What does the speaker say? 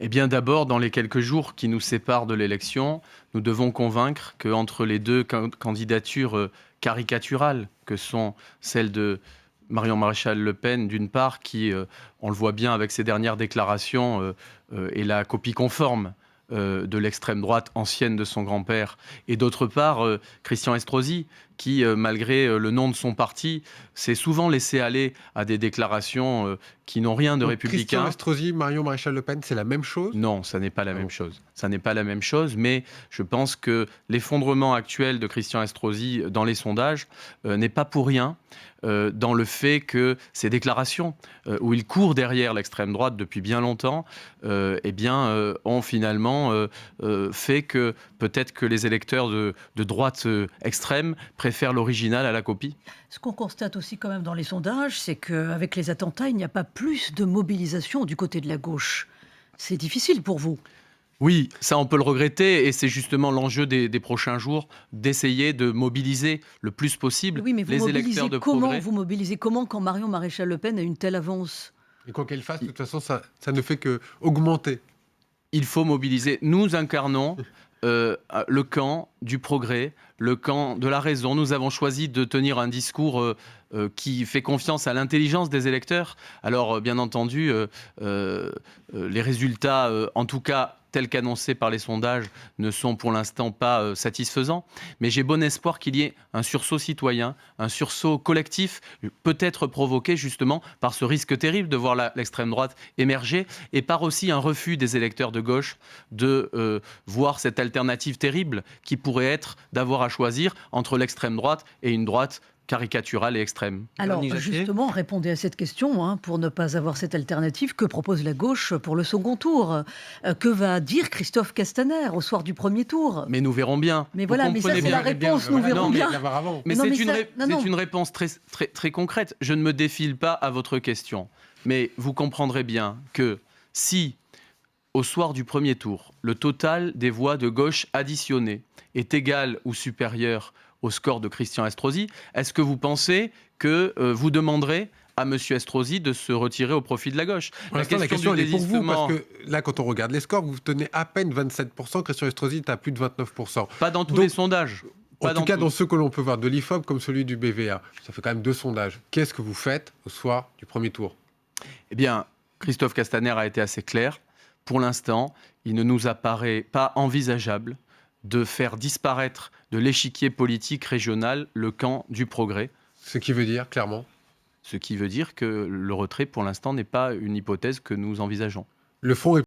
Eh bien, d'abord, dans les quelques jours qui nous séparent de l'élection, nous devons convaincre qu'entre les deux candidatures caricaturales, que sont celles de Marion Maréchal Le Pen, d'une part, qui, on le voit bien avec ses dernières déclarations, est la copie conforme de l'extrême droite ancienne de son grand-père, et d'autre part, Christian Estrosi, qui, malgré le nom de son parti, s'est souvent laissé aller à des déclarations qui n'ont rien de Donc Christian républicain. Estrosi, Marion Maréchal Le Pen, c'est la même chose? Non, ça n'est pas la Ah même bon? chose. Ça n'est pas la même chose, mais je pense que l'effondrement actuel de Christian Estrosi dans les sondages n'est pas pour rien dans le fait que ces déclarations, où il court derrière l'extrême droite depuis bien longtemps, ont finalement fait que peut-être que les électeurs de droite extrême préfèrent l'original à la copie. Ce qu'on constate aussi quand même dans les sondages, c'est qu'avec les attentats, il n'y a pas plus de mobilisation du côté de la gauche. C'est difficile pour vous. Oui, ça on peut le regretter et c'est justement l'enjeu des prochains jours, d'essayer de mobiliser le plus possible Oui, mais vous les électeurs mobilisez de comment? progrès. Vous mobilisez comment quand Marion Maréchal Le Pen a une telle avance? Et quoi qu'elle fasse, de toute façon, ça ne fait qu'augmenter. Il faut mobiliser. Nous incarnons le camp du progrès, le camp de la raison. Nous avons choisi de tenir un discours qui fait confiance à l'intelligence des électeurs. Alors, bien entendu, les résultats, en tout cas tels qu'annoncés par les sondages, ne sont pour l'instant pas satisfaisants. Mais j'ai bon espoir qu'il y ait un sursaut citoyen, un sursaut collectif, peut-être provoqué justement par ce risque terrible de voir l'extrême droite émerger, et par aussi un refus des électeurs de gauche de voir cette alternative terrible qui pourrait être d'avoir à choisir entre l'extrême droite et une droite caricaturale et extrême. Alors Véronique Jacquier. justement, répondez à cette question, hein, pour ne pas avoir cette alternative. Que propose la gauche pour le second tour? Que va dire Christophe Castaner au soir du premier tour? Mais nous verrons bien. Mais Vous voilà, mais ça comprenez c'est bien. la réponse, nous Voilà, verrons non, mais bien. l'avoir avant. Mais Non, c'est mais une, ça- non, non. c'est une réponse très, très, très concrète. Je ne me défile pas à votre question. Mais vous comprendrez bien que si, au soir du premier tour, le total des voix de gauche additionnées est égal ou supérieur au score de Christian Estrosi, est-ce que vous pensez que vous demanderez à M. Estrosi de se retirer au profit de la gauche? Pour l'instant, la question du elle est pour vous, parce désistement, que là, quand on regarde les scores, vous tenez à peine 27%, Christian Estrosi est à plus de 29%. pas dans tous Donc, les sondages. En Pas tout cas, tous. dans ceux que l'on peut voir de l'IFOP comme celui du BVA, ça fait quand même 2 sondages. Qu'est-ce que vous faites au soir du premier tour? Eh bien, Christophe Castaner a été assez clair. Pour l'instant, il ne nous apparaît pas envisageable de faire disparaître de l'échiquier politique régional le camp du progrès. Ce qui veut dire, clairement, Ce qui veut dire que le retrait, pour l'instant, n'est pas une hypothèse que nous envisageons. le fond est